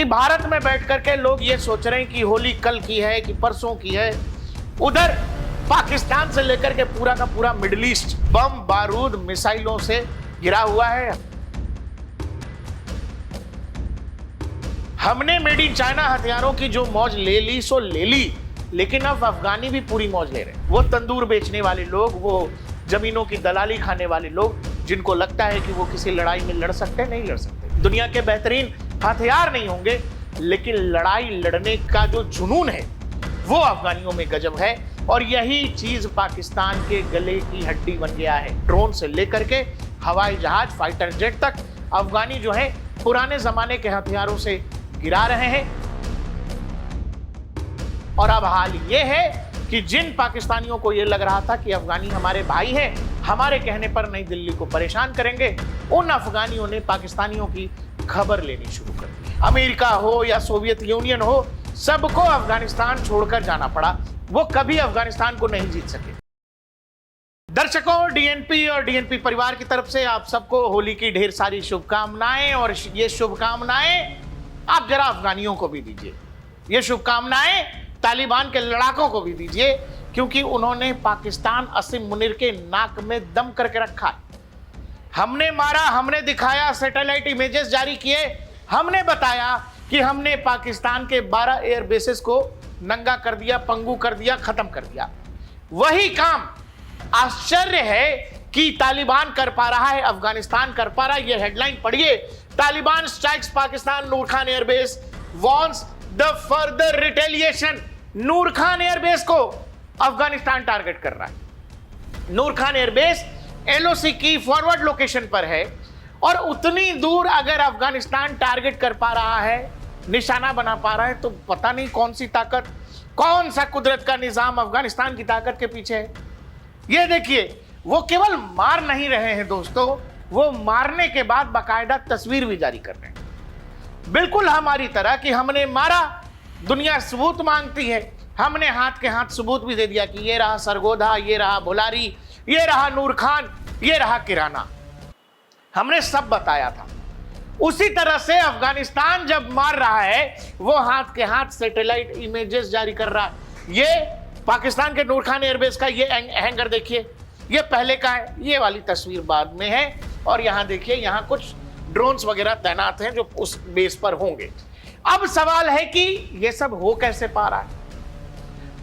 भारत में बैठ करके लोग ये सोच रहे हैं कि होली कल की है कि परसों की है। उधर पाकिस्तान से लेकर के पूरा का पूरा मिडिल ईस्ट बम बारूद मिसाइलों से घिरा हुआ है। हमने मेड इन चाइना हथियारों की जो मौज ले ली सो ले ली, लेकिन अब अफगानी भी पूरी मौज ले रहे हैं। वो तंदूर बेचने वाले लोग, वो जमीनों की दलाली खाने वाले लोग, जिनको लगता है कि वो किसी लड़ाई में लड़ सकते, नहीं लड़ सकते। दुनिया के बेहतरीन हथियार नहीं होंगे, लेकिन लड़ाई लड़ने का जो जुनून है वो अफगानियों में गजब है। और यही चीज पाकिस्तान के गले की हड्डी बन गया है। ड्रोन से लेकर के हवाई जहाज, फाइटर जेट तक अफगानी जो है पुराने जमाने के हथियारों से गिरा रहे हैं। और अब हाल ये है कि जिन पाकिस्तानियों को ये लग रहा था कि अफगानी हमारे भाई हैं, हमारे कहने पर नई दिल्ली को परेशान करेंगे, उन अफगानियों ने पाकिस्तानियों की खबर लेनी शुरू कर दी। अमेरिका हो या सोवियत यूनियन हो, सबको अफगानिस्तान छोड़कर जाना पड़ा। वो कभी अफगानिस्तान को नहीं जीत सके। दर्शकों, डीएनपी और डीएनपी परिवार की तरफ से आप सबको होली की ढेर सारी शुभकामनाएं। और ये शुभकामनाएं आप जरा अफगानियों को भी दीजिए। ये शुभकामनाएं तालिबान के लड़ाकों को भी दीजिए, क्योंकि उन्होंने पाकिस्तान असीम मुनीर के नाक में दम करके रखा है। हमने मारा, हमने दिखाया, सैटेलाइट इमेजेस जारी किए, हमने बताया कि हमने पाकिस्तान के 12 एयर बेसेस को नंगा कर दिया, पंगु कर दिया, खत्म कर दिया। वही काम आश्चर्य है कि तालिबान कर पा रहा है, अफगानिस्तान कर पा रहा है। ये हेडलाइन पढ़िए, Taliban strikes Pakistan Noor Khan airbase, warns the further retaliation. Noor Khan airbase को अफगानिस्तान टारगेट कर रहा है। नूर खान एयरबेस एलओसी की फॉरवर्ड लोकेशन पर है, और उतनी दूर अगर अफगानिस्तान टारगेट कर पा रहा है, निशाना बना पा रहा है, तो पता नहीं कौन सी ताकत, कौन सा कुदरत का निजाम अफगानिस्तान की ताकत के पीछे है। ये देखिए, वो केवल मार नहीं रहे हैं दोस्तों, वो मारने के बाद बाकायदा तस्वीर भी जारी कर रहे हैं। बिल्कुल हमारी तरह कि हमने मारा, दुनिया सबूत मांगती है, हमने हाथ के हाथ सबूत भी दे दिया कि ये रहा सरगोधा, ये रहा भुलारी, ये रहा नूर खान, ये रहा किराना। हमने सब बताया था। उसी तरह से अफगानिस्तान जब मार रहा है, वो हाथ के हाथ सैटेलाइट इमेजेस जारी कर रहा है। ये पाकिस्तान के नूर खान एयरबेस का ये हैंगर देखिए, ये पहले का है, ये वाली तस्वीर बाद में है। और यहाँ देखिए, यहाँ कुछ ड्रोन्स वगैरह तैनात हैं जो उस बेस पर होंगे। अब सवाल है कि ये सब हो कैसे पा रहा है।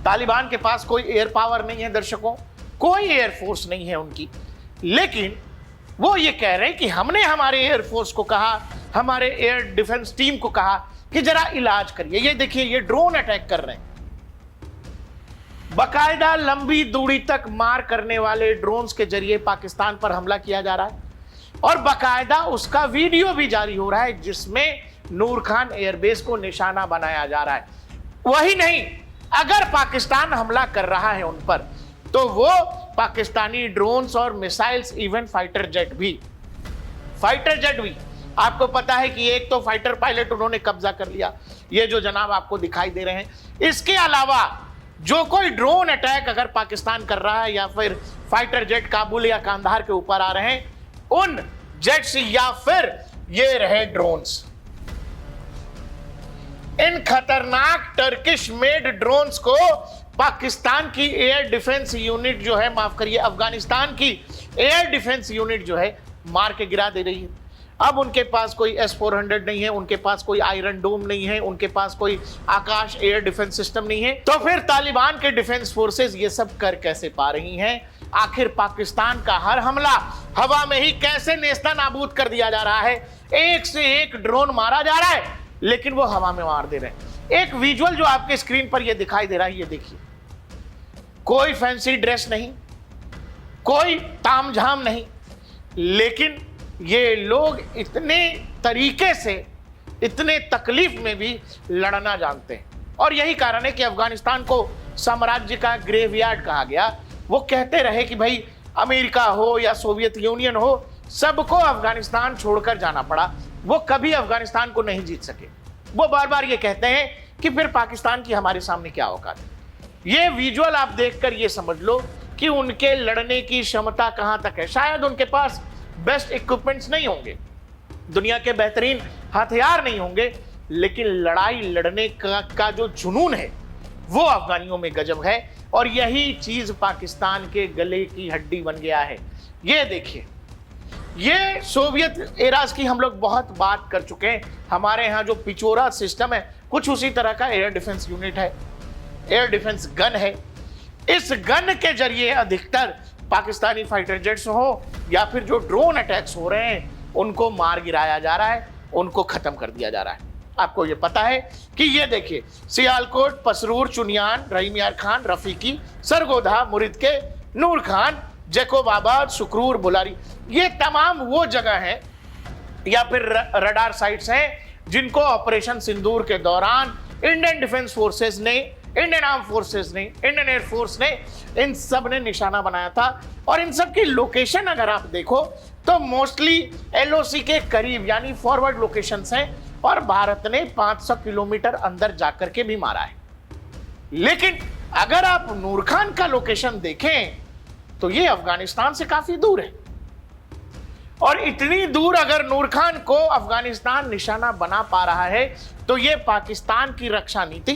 तालिबान के पास कोई एयर पावर नहीं है दर्शकों, कोई एयरफोर्स नहीं है उनकी, लेकिन वो ये कह रहे हैं कि हमने हमारे एयरफोर्स को कहा, हमारे एयर डिफेंस टीम को कहा कि जरा इलाज करिए। ये देखिए, ये ड्रोन अटैक कर रहे हैं। बाकायदा लंबी दूरी तक मार करने वाले ड्रोन्स के जरिए पाकिस्तान पर हमला किया जा रहा है, और बाकायदा उसका वीडियो भी जारी हो रहा है जिसमें नूर खान एयरबेस को निशाना बनाया जा रहा है। वही नहीं, अगर पाकिस्तान हमला कर रहा है उन पर, तो वो पाकिस्तानी ड्रोन्स और मिसाइल्स, इवन फाइटर जेट भी आपको पता है कि एक तो फाइटर पायलट उन्होंने कब्जा कर लिया, ये जो जनाब आपको दिखाई दे रहे हैं। इसके अलावा जो कोई ड्रोन अटैक अगर पाकिस्तान कर रहा है, या फिर फाइटर जेट काबुल या कांधार के ऊपर आ रहे हैं, उन जेट्स या फिर ये रहे ड्रोन्स, इन खतरनाक टर्किश मेड ड्रोन्स को पाकिस्तान की एयर डिफेंस यूनिट जो है, माफ करिए, अफगानिस्तान की एयर डिफेंस यूनिट जो है मार के गिरा दे रही है। अब उनके पास कोई S-400 नहीं है, उनके पास कोई आयरन डोम नहीं है, उनके पास कोई आकाश एयर डिफेंस सिस्टम नहीं है। तो फिर तालिबान के डिफेंस फोर्सेस ये सब कर कैसे पा रही हैं? आखिर पाकिस्तान का हर हमला हवा में ही कैसे नेस्ता नाबूद कर दिया जा रहा है? एक से एक ड्रोन मारा जा रहा है, लेकिन वो हवा में मार दे रहे हैं। एक विजुअल जो आपके स्क्रीन पर ये दिखाई दे रहा है, ये देखिए, कोई फैंसी ड्रेस नहीं, कोई तामझाम नहीं, लेकिन ये लोग इतने तरीके से, इतने तकलीफ में भी लड़ना जानते हैं। और यही कारण है कि अफगानिस्तान को साम्राज्य का ग्रेवयार्ड कहा गया। वो कहते रहे कि भाई अमेरिका हो या सोवियत यूनियन हो, सबको अफगानिस्तान छोड़कर जाना पड़ा। वो कभी अफगानिस्तान को नहीं जीत सके। वो बार बार ये कहते हैं कि फिर पाकिस्तान की हमारे सामने क्या औकात है। ये विजुअल आप देखकर ये समझ लो कि उनके लड़ने की क्षमता कहां तक है। शायद उनके पास बेस्ट इक्विपमेंट्स नहीं होंगे, दुनिया के बेहतरीन हथियार नहीं होंगे, लेकिन लड़ाई लड़ने का जो जुनून है वो अफगानियों में गजब है। और यही चीज पाकिस्तान के गले की हड्डी बन गया है। ये देखिए, ये सोवियत एराज की हम लोग बहुत बात कर चुके हैं। हमारे यहाँ जो पिचोरा सिस्टम है कुछ उसी तरह का एयर डिफेंस यूनिट है, एयर डिफेंस गन है। इस गन के जरिए अधिकतर पाकिस्तानी फाइटर जेट्स हो या फिर जो ड्रोन अटैक्स हो रहे हैं उनको मार गिराया जा रहा है, उनको खत्म कर दिया जा रहा है। आपको ये पता है कि ये देखिए, सियालकोट, पसरूर, चुनियान, रहीम यार खान, रफीकी, सरगोधा, मुरिद के, नूर खान, जैकोबाबाद, सुकरूर, बुलारी, ये तमाम वो जगह हैं या फिर रडार साइट्स हैं जिनको ऑपरेशन सिंदूर के दौरान इंडियन डिफेंस फोर्सेस ने, इंडियन आर्म फोर्सेस ने, इंडियन एयर फोर्स ने, इन सब ने निशाना बनाया था। और इन सब की लोकेशन अगर आप देखो तो मोस्टली एलओसी के करीब यानी फॉरवर्ड लोकेशंस हैं और भारत ने 500 किलोमीटर अंदर जाकर के भी मारा है। लेकिन अगर आप नूर खान का लोकेशन देखें तो ये अफगानिस्तान से काफी दूर है। और इतनी दूर अगर नूर खान को अफगानिस्तान निशाना बना पा रहा है तो ये पाकिस्तान की रक्षा नीति,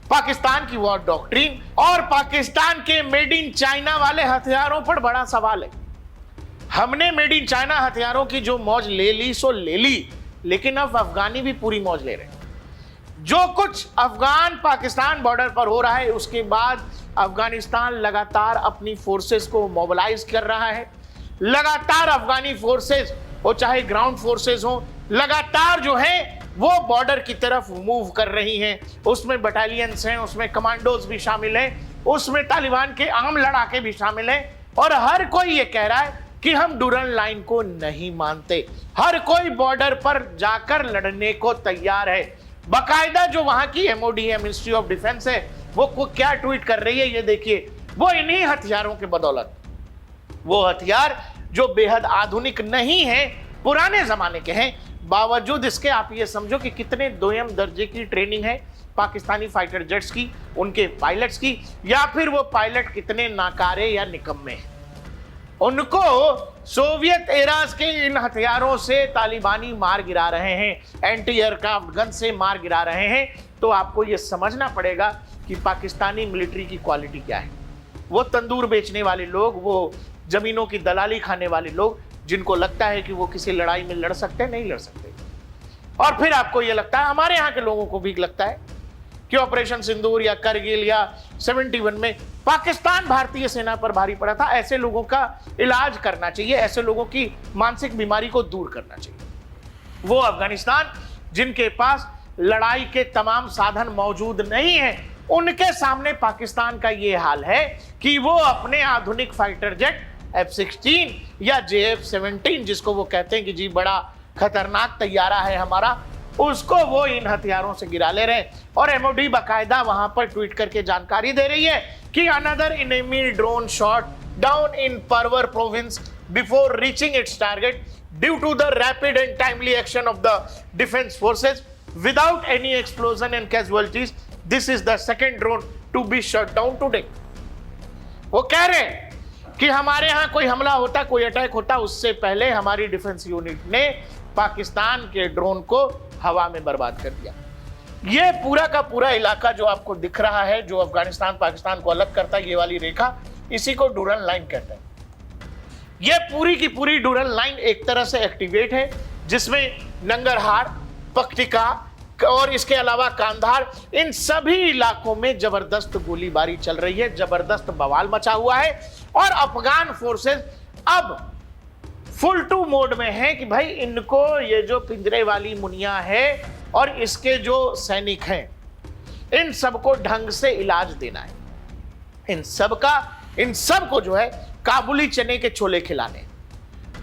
पाकिस्तान की वॉर डॉक्ट्रिन और पाकिस्तान के मेड इन चाइना वाले हथियारों पर बड़ा सवाल है। हमने मेड इन चाइना हथियारों की जो मौज ले ली सो ले ली, लेकिन अब अफगानी भी पूरी मौज ले रहे हैं। जो कुछ अफगान पाकिस्तान बॉर्डर पर हो रहा है उसके बाद अफगानिस्तान लगातार अपनी फोर्सेस को मोबिलाइज कर रहा है। लगातार अफगानी फोर्सेस, वो चाहे ग्राउंड फोर्सेस हो, लगातार जो है वो बॉर्डर की तरफ मूव कर रही हैं। उसमें बटालियंस हैं, उसमें कमांडोज भी शामिल हैं, उसमें तालिबान के आम लड़ाके भी शामिल हैं। और हर कोई ये कह रहा है कि हम डूरन लाइन को नहीं मानते। हर कोई बॉर्डर पर जाकर लड़ने को तैयार है। बाकायदा जो वहां की एमओडी है, मिनिस्ट्री ऑफ डिफेंस है, वो क्या ट्वीट कर रही है ये देखिए। वो इन्हीं हथियारों के बदौलत, वो हथियार जो बेहद आधुनिक नहीं है, पुराने जमाने के हैं, बावजूद इसके आप ये समझो कि कितने दोयम दर्जे की ट्रेनिंग है पाकिस्तानी फाइटर जेट्स की, उनके पायलट्स की, या फिर वो पायलट कितने नाकारे या निकम्मे हैं। उनको सोवियत एराज के इन हथियारों से तालिबानी मार गिरा रहे हैं, एंटी एयरक्राफ्ट गन से मार गिरा रहे हैं। तो आपको यह समझना पड़ेगा कि पाकिस्तानी मिलिट्री की क्वालिटी क्या है। वो तंदूर बेचने वाले लोग, वो जमीनों की दलाली खाने वाले लोग, जिनको लगता है कि वो किसी लड़ाई में लड़ सकते, नहीं लड़ सकते। और फिर आपको यह लगता है, हमारे यहाँ के लोगों को भी लगता है कि ऑपरेशन सिंदूर या करगिल या 71 में पाकिस्तान भारतीय सेना पर भारी पड़ा था। ऐसे लोगों का इलाज करना चाहिए, ऐसे लोगों की मानसिक बीमारी को दूर करना चाहिए। वो अफगानिस्तान जिनके पास लड़ाई के तमाम साधन मौजूद नहीं है, उनके सामने पाकिस्तान का ये हाल है कि वो अपने आधुनिक फाइटर जेट F-16 या JF-17, जिसको वो कहते हैं कि जी बड़ा खतरनाक तैयारा है हमारा, उसको वो इन हथियारों से गिरा ले रहे हैं। और एमओडी बाकायदा वहां पर ट्वीट करके जानकारी दे रही है कि another enemy drone shot down in परवर province before reaching its target due to the rapid and timely action of the defence forces without any explosion and casualties. This is the second drone to be shut down today. वो कह रहे हैं कि हमारे यहां कोई हमला होता, कोई अटैक होता, उससे पहले हमारी डिफेंस यूनिट ने पाकिस्तान के ड्रोन को हवा में बर्बाद कर दिया। ये पूरा का पूरा इलाका जो आपको दिख रहा है, जो अफगानिस्तान पाकिस्तान को अलग करता है, ये वाली रेखा, इसी को डूरन लाइन कहते हैं। ये पूरी की पूरी डूरन लाइन एक तरह से एक्टिवेट है, जिसमें नंगरहार, पक्तिका और इसके अलावा कांधार, इन सभी इलाकों में जबरदस्त गोलीबारी चल रही है, जबरदस्त बवाल मचा हुआ है। और अफगान फोर्सेस अब फुल टू मोड में है कि भाई इनको ये जो पिंजरे वाली मुनिया है और इसके जो सैनिक हैं, इन सबको ढंग से इलाज देना है। इन सब को जो है काबुली चने के छोले खिलाने।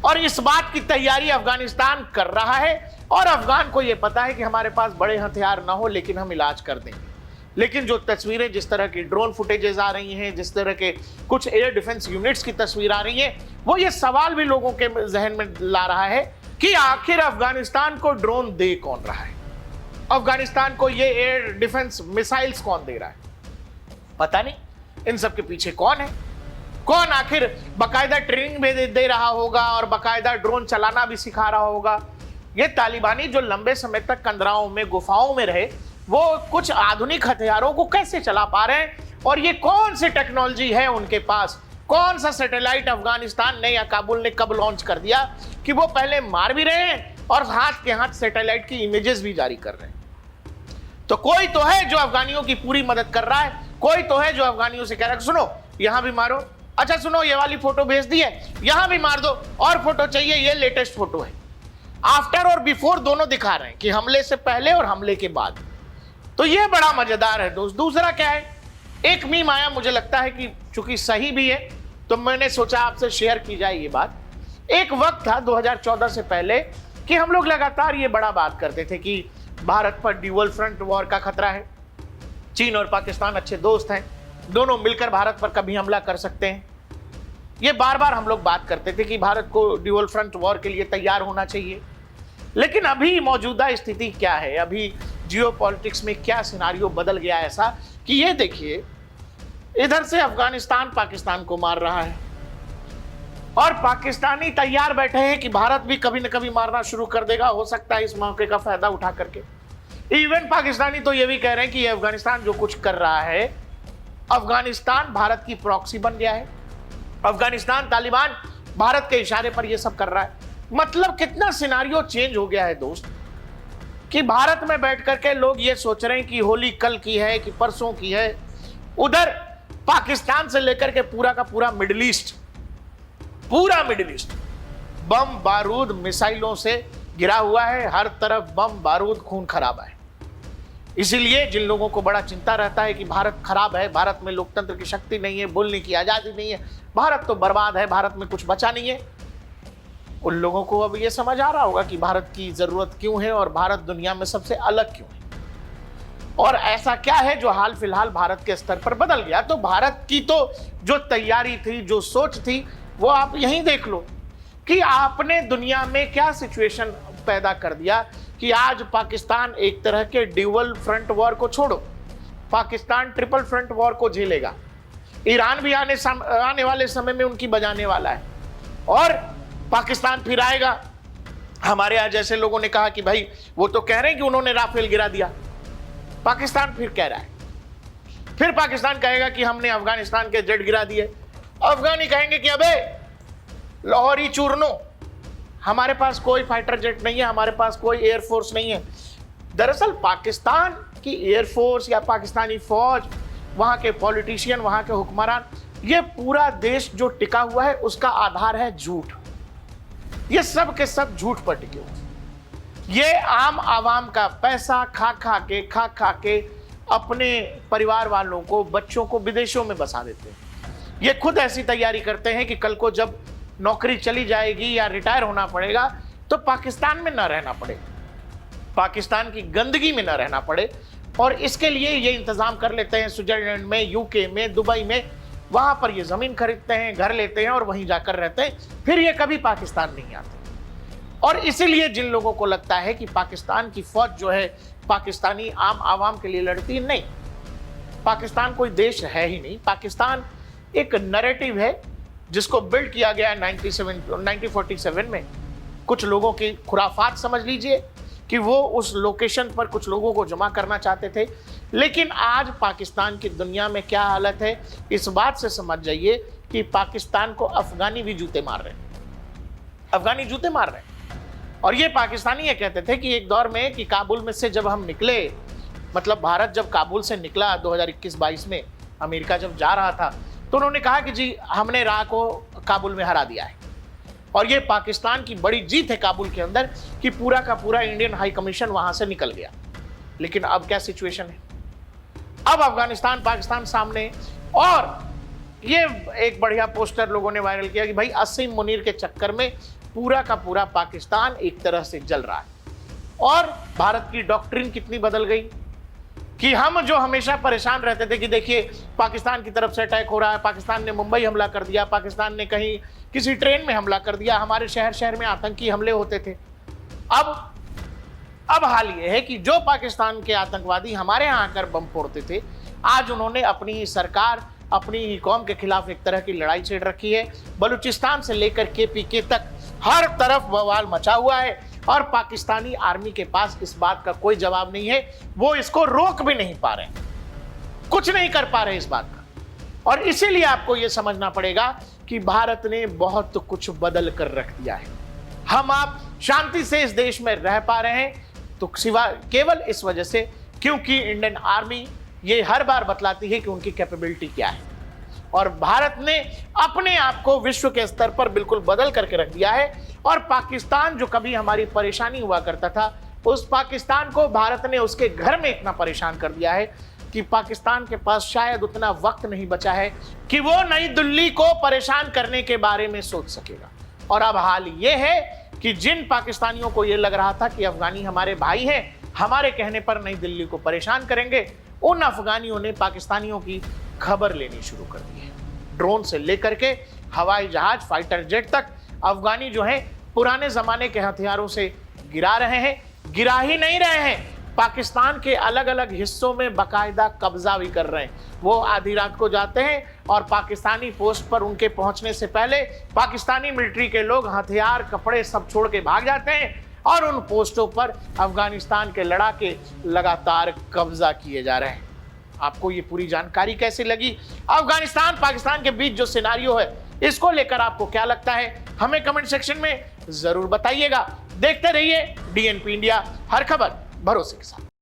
और इस बात की तैयारी अफगानिस्तान कर रहा है। और अफगान को यह पता है कि हमारे पास बड़े हथियार ना हो, लेकिन हम इलाज कर देंगे। लेकिन जो तस्वीरें, जिस तरह की ड्रोन फुटेजेस आ रही हैं, जिस तरह के कुछ एयर डिफेंस यूनिट्स की तस्वीर आ रही है, वो ये सवाल भी लोगों के जहन में ला रहा है कि आखिर अफगानिस्तान को ड्रोन दे कौन रहा है, अफगानिस्तान को ये एयर डिफेंस मिसाइल्स कौन दे रहा है। पता नहीं इन सब के पीछे कौन है, कौन आखिर बाकायदा ट्रेनिंग भी दे रहा होगा और बाकायदा ड्रोन चलाना भी सिखा रहा होगा। ये तालिबानी जो लंबे समय तक कंदराओं में, गुफाओं में रहे, वो कुछ आधुनिक हथियारों को कैसे चला पा रहे हैं? और ये कौन सी टेक्नोलॉजी है उनके पास? कौन सा सैटेलाइट अफगानिस्तान ने या काबुल ने कब लॉन्च कर दिया कि वो पहले मार भी रहे हैं और हाथ के हाथ सैटेलाइट की इमेजेस भी जारी कर रहे हैं? तो कोई तो है जो अफगानियों की पूरी मदद कर रहा है, कोई तो है जो अफगानियों से कह रहा है सुनो यहां भी मारो, अच्छा सुनो ये वाली फोटो भेज दी है, यहां भी मार दो, और फोटो चाहिए, ये लेटेस्ट फोटो है। आफ्टर और बिफोर दोनों दिखा रहे हैं कि हमले से पहले और हमले के बाद। तो ये बड़ा मजेदार है दोस्त। दूसरा क्या है, एक मीम आया, मुझे लगता है कि चूंकि सही भी है तो मैंने सोचा आपसे शेयर की जाए ये बात। एक वक्त था 2014 से पहले कि हम लोग लगातार ये बड़ा बात करते थे कि भारत पर ड्यूअल फ्रंट वॉर का खतरा है, चीन और पाकिस्तान अच्छे दोस्त हैं, दोनों मिलकर भारत पर कभी हमला कर सकते हैं। ये बार बार हम लोग बात करते थे कि भारत को ड्यूअल फ्रंट वॉर के लिए तैयार होना चाहिए। लेकिन अभी मौजूदा स्थिति क्या है, अभी जियोपॉलिटिक्स में क्या सिनारियो बदल गया ऐसा कि ये देखिए, इधर से अफगानिस्तान पाकिस्तान को मार रहा है और पाकिस्तानी तैयार बैठे हैं कि भारत भी कभी न कभी मारना शुरू कर देगा, हो सकता है इस मौके का फायदा उठा करके। इवन पाकिस्तानी तो ये भी कह रहे हैं कि ये अफगानिस्तान जो कुछ कर रहा है, अफगानिस्तान भारत की प्रॉक्सी बन गया है, अफगानिस्तान तालिबान भारत के इशारे पर ये सब कर रहा है। मतलब कितना सिनारियो चेंज हो गया है दोस्त कि भारत में बैठ करके लोग ये सोच रहे हैं कि होली कल की है कि परसों की है। उधर पाकिस्तान से लेकर के पूरा का पूरा मिडिल ईस्ट बम बारूद मिसाइलों से गिरा हुआ है, हर तरफ बम बारूद खून खराबा है। इसीलिए जिन लोगों को बड़ा चिंता रहता है कि भारत खराब है, भारत में लोकतंत्र की शक्ति नहीं है, बोलने की आजादी नहीं है, भारत तो बर्बाद है, भारत में कुछ बचा नहीं है, उन लोगों को अब ये समझ आ रहा होगा कि भारत की जरूरत क्यों है और भारत दुनिया में सबसे अलग क्यों है और ऐसा क्या है जो हाल फिलहाल भारत के स्तर पर बदल गया। तो भारत की तो जो तैयारी थी, जो सोच थी, वो आप यहीं देख लो कि आपने दुनिया में क्या सिचुएशन पैदा कर दिया कि आज पाकिस्तान एक तरह के ड्यूअल फ्रंट वॉर को छोड़ो, पाकिस्तान ट्रिपल फ्रंट वॉर को झेलेगा। ईरान भी आने वाले समय में उनकी बजाने वाला है और पाकिस्तान फिर आएगा। हमारे यहाँ जैसे लोगों ने कहा कि भाई वो तो कह रहे हैं कि उन्होंने राफेल गिरा दिया, पाकिस्तान फिर कह रहा है, फिर पाकिस्तान कहेगा कि हमने अफगानिस्तान के जेट गिरा दिए, अफगानी कहेंगे कि अबे लाहौरी चूरनो, हमारे पास कोई फाइटर जेट नहीं है, हमारे पास कोई एयरफोर्स नहीं है। दरअसल पाकिस्तान की एयरफोर्स या पाकिस्तानी फौज, वहां के पॉलिटिशियन, वहां के हुक्मरान, ये पूरा देश जो टिका हुआ है उसका आधार है झूठ। ये सब के सब झूठ पर टिके हुए। ये आम आवाम का पैसा खा खा के अपने परिवार वालों को, बच्चों को विदेशों में बसा देते हैं। ये खुद ऐसी तैयारी करते हैं कि कल को जब नौकरी चली जाएगी या रिटायर होना पड़ेगा तो पाकिस्तान में ना रहना पड़े, पाकिस्तान की गंदगी में ना रहना पड़े, और इसके लिए ये इंतजाम कर लेते हैं स्विट्जरलैंड में, यूके में, दुबई में, वहां पर ये जमीन खरीदते हैं, घर लेते हैं और वहीं जाकर रहते हैं, फिर ये कभी पाकिस्तान नहीं आते। और इसीलिए जिन लोगों को लगता है कि पाकिस्तान की फौज जो है पाकिस्तानी आम आवाम के लिए लड़ती, नहीं, पाकिस्तान कोई देश है ही नहीं। पाकिस्तान एक नैरेटिव है जिसको बिल्ड किया गया 1947 में। कुछ लोगों की खुराफात समझ लीजिए कि वो उस लोकेशन पर कुछ लोगों को जमा करना चाहते थे। लेकिन आज पाकिस्तान की दुनिया में क्या हालत है, इस बात से समझ जाइए कि पाकिस्तान को अफगानी भी जूते मार रहे हैं, अफगानी जूते मार रहे हैं। और ये पाकिस्तानी ये कहते थे कि एक दौर में कि काबुल में से जब हम निकले, मतलब भारत जब काबुल से निकला 2021-22 में, अमेरिका जब जा रहा था, तो उन्होंने कहा कि जी हमने राह को काबुल में हरा दिया है। और ये पाकिस्तान की बड़ी जीत है काबुल के अंदर कि पूरा का पूरा इंडियन हाई कमीशन वहां से निकल गया। लेकिन अब क्या सिचुएशन है, अब अफगानिस्तान पाकिस्तान सामने। और ये एक बढ़िया पोस्टर लोगों ने वायरल किया कि भाई असीम मुनीर के चक्कर में पूरा का पूरा पाकिस्तान एक तरह से जल रहा है। और भारत की डॉक्ट्रिन कितनी बदल गई कि हम जो हमेशा परेशान रहते थे कि देखिए पाकिस्तान की तरफ से अटैक हो रहा है, पाकिस्तान ने मुंबई हमला कर दिया, पाकिस्तान ने कहीं किसी ट्रेन में हमला कर दिया, हमारे शहर शहर में आतंकी हमले होते थे। अब हाल ये है कि जो पाकिस्तान के आतंकवादी हमारे यहाँ आकर बम फोड़ते थे, आज उन्होंने अपनी ही सरकार, अपनी ही कौम के खिलाफ एक तरह की लड़ाई छेड़ रखी है। बलूचिस्तान से लेकर KPK तक हर तरफ बवाल मचा हुआ है और पाकिस्तानी आर्मी के पास इस बात का कोई जवाब नहीं है। वो इसको रोक भी नहीं पा रहे, कुछ नहीं कर पा रहे इस बात का। और इसीलिए आपको यह समझना पड़ेगा कि भारत ने बहुत कुछ बदल कर रख दिया है। हम आप शांति से इस देश में रह पा रहे हैं तो सिवा केवल इस वजह से क्योंकि इंडियन आर्मी ये हर बार बतलाती है कि उनकी कैपेबिलिटी क्या है। और भारत ने अपने आप को विश्व के स्तर पर बिल्कुल बदल करके रख दिया है। और पाकिस्तान जो कभी हमारी परेशानी हुआ करता था, उस पाकिस्तान को भारत ने उसके घर में इतना परेशान कर दिया है कि पाकिस्तान के पास शायद उतना वक्त नहीं बचा है कि वो नई दिल्ली को परेशान करने के बारे में सोच सकेगा। और अब हाल ये है कि जिन पाकिस्तानियों को ये लग रहा था कि अफगानी हमारे भाई हैं, हमारे कहने पर नई दिल्ली को परेशान करेंगे, उन अफगानियों ने पाकिस्तानियों की खबर लेनी शुरू कर दी है। ड्रोन से लेकर के हवाई जहाज, फाइटर जेट तक अफगानी जो हैं पुराने जमाने के हथियारों से गिरा रहे हैं। गिरा ही नहीं रहे हैं, पाकिस्तान के अलग अलग हिस्सों में बाकायदा कब्जा भी कर रहे हैं। वो आधी रात को जाते हैं और पाकिस्तानी पोस्ट पर उनके पहुंचने से पहले पाकिस्तानी मिलिट्री के लोग हथियार, कपड़े सब छोड़ के भाग जाते हैं और उन पोस्टों पर अफगानिस्तान के लड़ाके लगातार कब्जा किए जा रहे हैं। आपको ये पूरी जानकारी कैसी लगी? अफगानिस्तान पाकिस्तान के बीच जो सिनारियो है, इसको लेकर आपको क्या लगता है, हमें कमेंट सेक्शन में जरूर बताइएगा। देखते रहिए DNP इंडिया, हर खबर भरोसे के साथ।